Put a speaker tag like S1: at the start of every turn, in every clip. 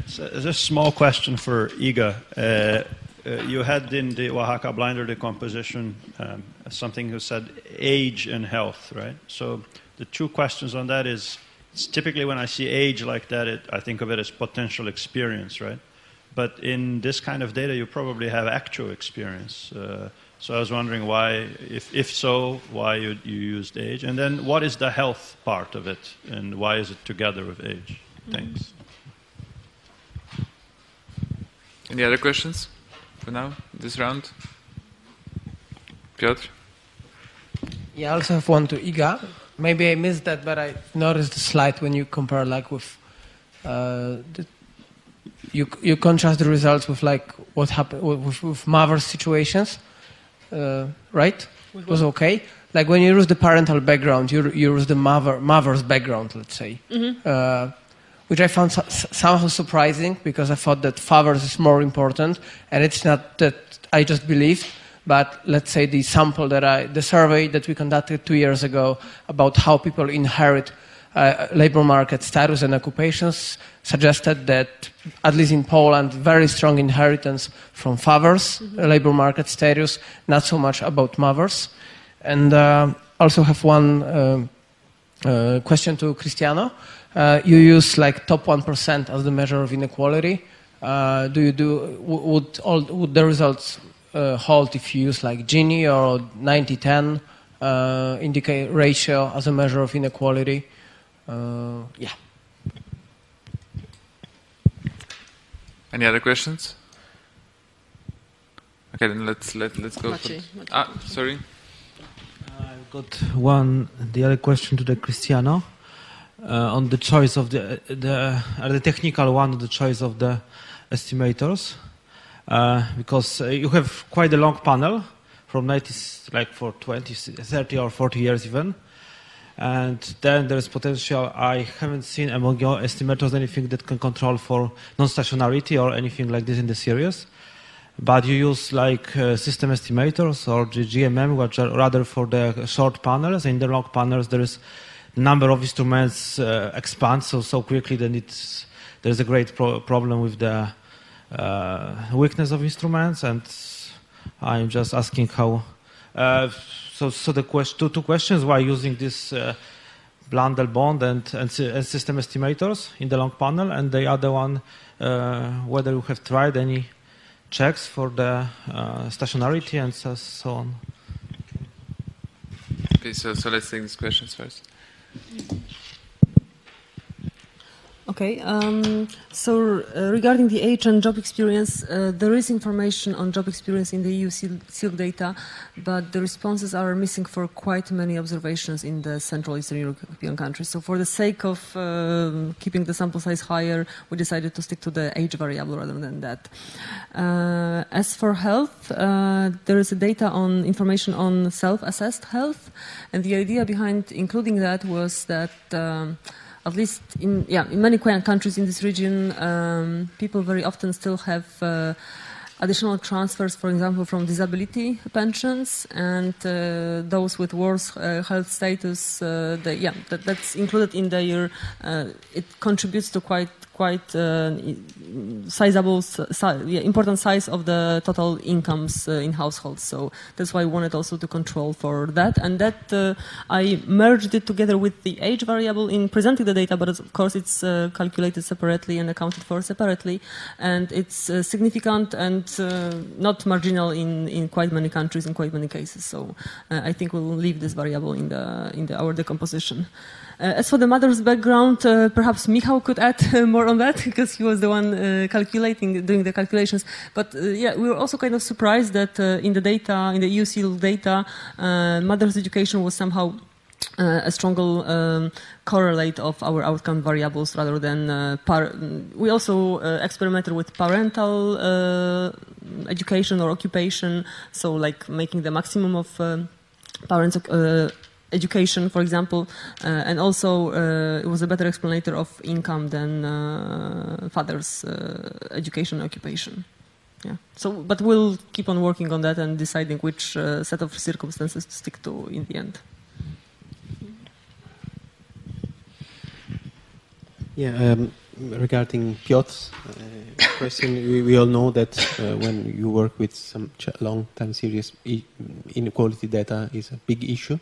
S1: It's a small question for Iga. You had in the Oaxaca blinder decomposition something who said age and health, right? So the two questions on that is, typically when I see age like that, I think of it as potential experience, right? But in this kind of data, you probably have actual experience. So I was wondering why, if so, why you used age. And then what is the health part of it, and why is it together with age? Thanks.
S2: Any other questions for now, this round? Piotr?
S3: Yeah, I also have one to Iga. Maybe I missed that, but I noticed the slide when you compare like with you contrast the results with like what happened with mother's situations, right? It was okay. Like when you use the parental background, you use the mother's background, let's say, which I found somehow surprising because I thought that father's is more important, and it's not that I just believed. But let's say the survey that we conducted 2 years ago about how people inherit labor market status and occupations suggested that, at least in Poland, very strong inheritance from fathers' labor market status, not so much about mothers. And also have one question to Cristiano. You use like top 1% as the measure of inequality. Would the results hold if you use like Gini or 90-10 indicate ratio as a measure of inequality? Yeah.
S2: Any other questions? Okay, then let's go. Sorry.
S4: I've got the other question to the Cristiano on the choice of the technical one, the choice of the estimators. Because you have quite a long panel from 90s, like for 20, 30 or 40 years even. And then there's potential. I haven't seen among your estimators anything that can control for non-stationarity or anything like this in the series. But you use like system estimators or GMM, which are rather for the short panels. In the long panels, there is the number of instruments expands so quickly that there's a great problem with the weakness of instruments, and I'm just asking how. So the two questions: why using this Blundell bond and system estimators in the long panel, and the other one, whether you have tried any checks for the stationarity and so on.
S2: Okay, so let's take these questions first.
S5: Okay, so regarding the age and job experience, there is information on job experience in the EU SILK data, but the responses are missing for quite many observations in the Central Eastern European countries. So for the sake of keeping the sample size higher, we decided to stick to the age variable rather than that. As for health, there is data on information on self-assessed health, and the idea behind including that was that at least in many countries in this region, people very often still have additional transfers, for example, from disability pensions, and those with worse health status, that's included in their, it contributes to quite sizable, important size of the total incomes in households. So that's why I wanted also to control for that. And that I merged it together with the age variable in presenting the data, but of course it's calculated separately and accounted for separately. And it's significant and not marginal in quite many countries, in quite many cases. So I think we'll leave this variable in our decomposition. As for the mother's background, perhaps Michał could add more on that because he was the one doing the calculations. But we were also kind of surprised that in the data, in the EU SILK data, mother's education was somehow a stronger correlate of our outcome variables rather than we also experimented with parental education or occupation, so like making the maximum of parents' education, for example, and also it was a better explanator of income than father's education and occupation. Yeah. So, but we'll keep on working on that and deciding which set of circumstances to stick to in the end.
S6: Yeah, regarding Piotr's question, we all know that when you work with some long-time series, inequality data is a big issue.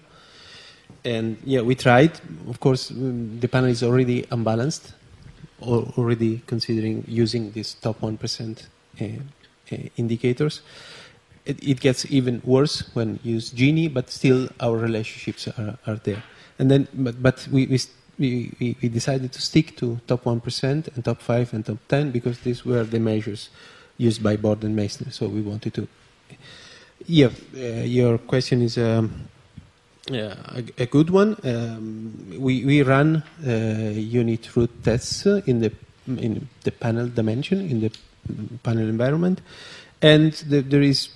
S6: And yeah, we tried. Of course, the panel is already unbalanced, already considering using these top 1% indicators. It gets even worse when you use Gini, but still our relationships are there. And then, but we decided to stick to top 1% and top 5 and top 10 because these were the measures used by Bord and Meissner. So we wanted to. Yeah, your question is a good one. We run unit root tests in the panel dimension, in the panel environment, and there is,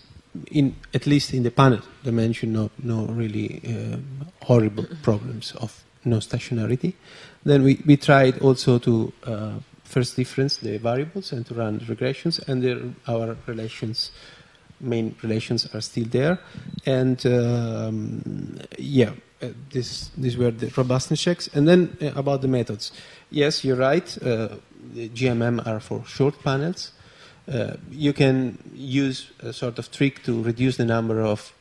S6: at least in the panel dimension, no really horrible problems of no stationarity. Then we tried also to first difference the variables and to run regressions, and our main relations are still there. And these were the robustness checks. And then about the methods. Yes, you're right. The GMM are for short panels. You can use a sort of trick to reduce the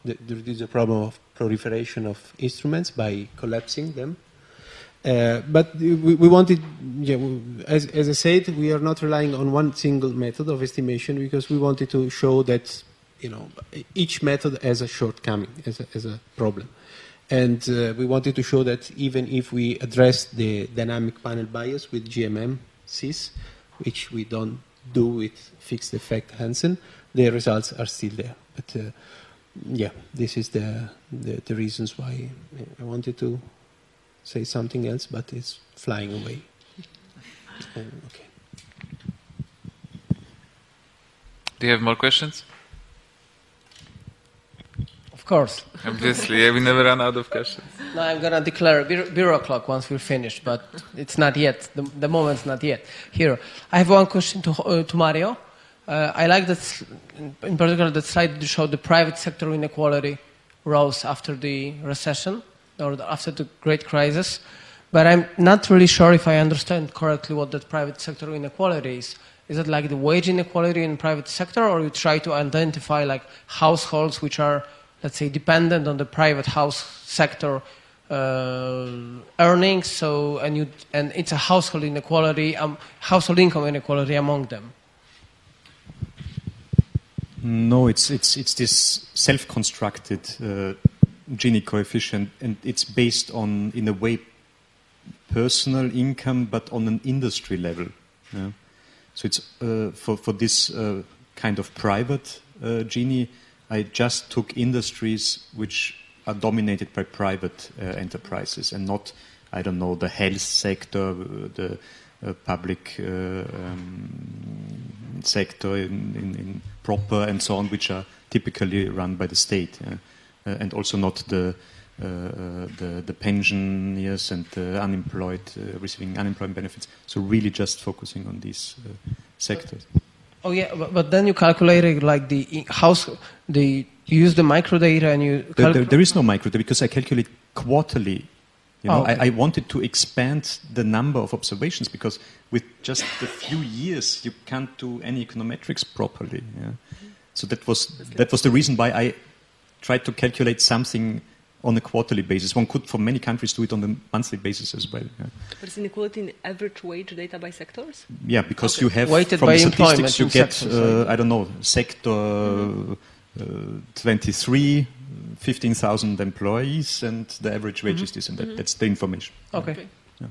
S6: reduce the problem of proliferation of instruments by collapsing them. But we wanted, as I said, we are not relying on one single method of estimation because we wanted to show that each method has a shortcoming, as a problem. And we wanted to show that even if we address the dynamic panel bias with GMM CIS, which we don't do with fixed effect Hansen, the results are still there. But this is the reasons why I wanted to say something else, but it's flying away. Okay.
S2: Do you have more questions?
S3: Of course.
S2: Obviously, we never run out of questions.
S3: No, I'm going to declare bureau clock once we're finished, but it's not yet. The moment's not yet. Here, I have one question to Mario. I like that, in particular, the slide that showed the private sector inequality rose after the recession or after the Great Crisis. But I'm not really sure if I understand correctly what that private sector inequality is. Is it like the wage inequality in private sector, or you try to identify like households which are, let's say, dependent on the private house sector earnings, and it's a household inequality, household income inequality among them?
S7: No, it's this self-constructed Gini coefficient, and it's based on, in a way, personal income, but on an industry level. Yeah? So it's for this kind of private Gini, I just took industries which are dominated by private enterprises and not, I don't know, the health sector, the public sector in proper and so on, which are typically run by the state, and also not the pensioners and the unemployed receiving unemployment benefits. So really just focusing on these sectors.
S3: Oh yeah, but then you calculated like you use the microdata and you.
S7: There is no microdata because I calculate quarterly. Okay. I wanted to expand the number of observations because with just a few years you can't do any econometrics properly. Yeah? So that was the reason why I tried to calculate something on a quarterly basis. One could, for many countries, do it on a monthly basis as well. Yeah.
S5: But is inequality in average wage data by sectors?
S7: Yeah, because you have,
S3: weighted
S7: from
S3: by
S7: the statistics, you get,
S3: sectors,
S7: I don't know, sector 23, 15,000 employees, and the average wage is this and that. That's the information.
S3: Okay.
S7: Yeah.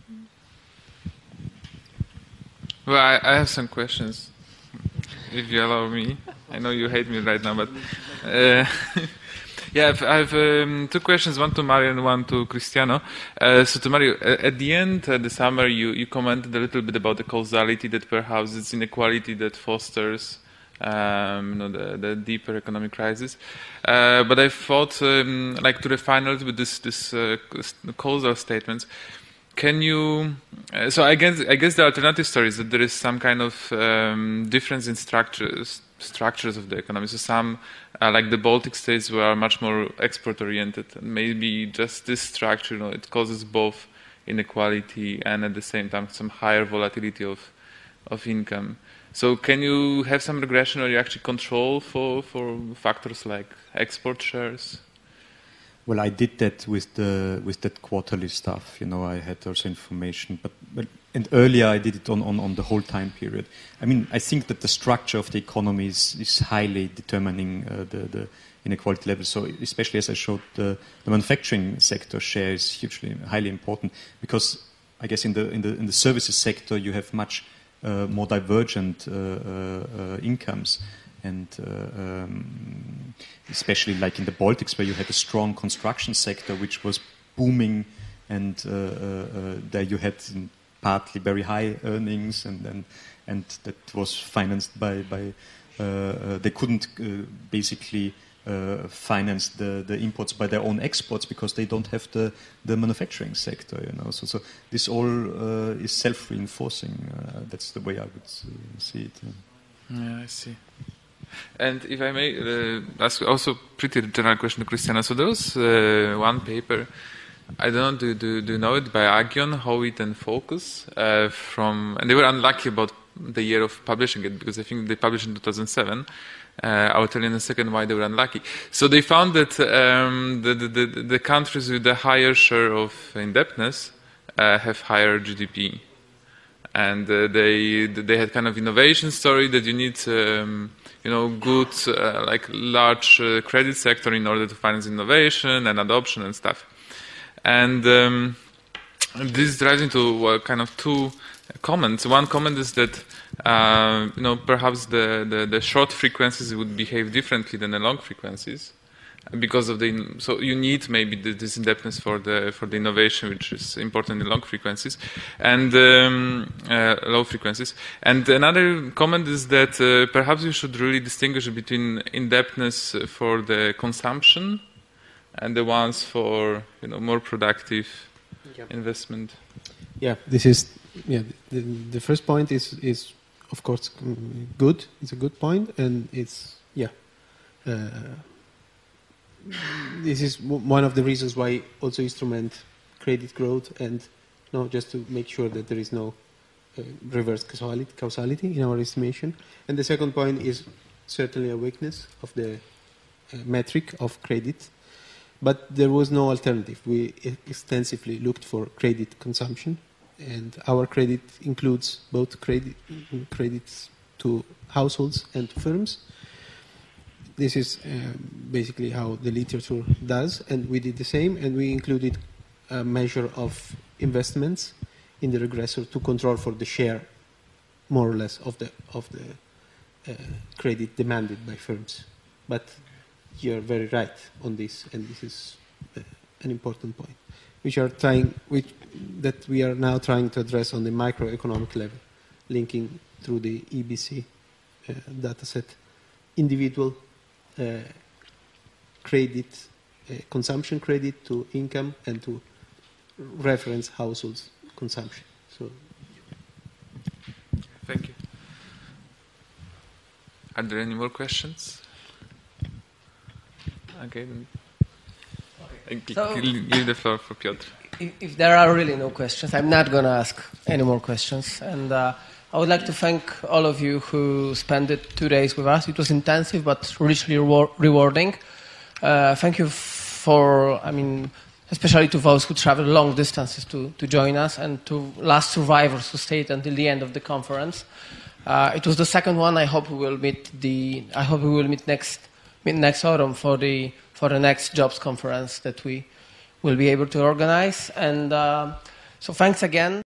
S2: Well, I have some questions, if you allow me. I know you hate me right now, but... Yeah, I have two questions, one to Mario and one to Cristiano. So to Mario, at the end, the summer, you commented a little bit about the causality that perhaps it's inequality that fosters the deeper economic crisis. But I thought, like to refine a little bit this causal statements. Can you? So I guess the alternative story is that there is some kind of difference in structures of the economy. So some, like the Baltic states, were much more export-oriented, and maybe just this structure, it causes both inequality and at the same time some higher volatility of of income. So can you have some regression or you actually control for factors like export shares?
S7: Well, I did that with that quarterly stuff. You know, I had also information, and earlier I did it on the whole time period. I mean, I think that the structure of the economy is highly determining the inequality level. So especially as I showed, the manufacturing sector share is highly important, because I guess in the services sector you have much more divergent incomes. And especially like in the Baltics, where you had a strong construction sector which was booming, and there you had partly very high earnings, and that was financed by they couldn't basically finance the imports by their own exports because they don't have the manufacturing sector, you know. So this all is self-reinforcing. That's the way I would see it.
S2: Yeah, I see. And if I may ask also pretty general question to Cristiano. So there was one paper, I don't know, do you know it, by Agion, Howitt and Focus, and they were unlucky about the year of publishing it, because I think they published in 2007. I will tell you in a second why they were unlucky. So they found that the countries with the higher share of indebtedness have higher GDP. And they had kind of innovation story that you need good like large credit sector in order to finance innovation and adoption and stuff. And this drives into kind of two comments. One comment is that perhaps the short frequencies would behave differently than the long frequencies, because of so you need maybe this indebtedness for the innovation, which is important in long frequencies and low frequencies. And another comment is that perhaps you should really distinguish between indebtedness for the consumption and the ones for more productive investment.
S6: Yeah, this is the first point is of course good. It's a good point, and it's this is one of the reasons why also instrument credit growth, and just to make sure that there is no reverse causality in our estimation. And the second point is certainly a weakness of the metric of credit, but there was no alternative. We extensively looked for credit consumption, and our credit includes both credits to households and to firms. This is basically how the literature does, and we did the same, and we included a measure of investments in the regressor to control for the share, more or less, of the credit demanded by firms. But you're very right on this, and this is an important point, that we are now trying to address on the microeconomic level, linking through the EBC dataset individual credit, consumption credit to income, and to reference households consumption. So,
S2: thank you. Are there any more questions? Okay, then give the floor for Piotr.
S3: If there are really no questions, I'm not going to ask any more questions. And I would like to thank all of you who spent 2 days with us. It was intensive, but richly rewarding. Thank you especially to those who traveled long distances to join us, and to last survivors who stayed until the end of the conference. It was the second one. I hope we will meet next autumn for the next jobs conference that we will be able to organize. And so thanks again.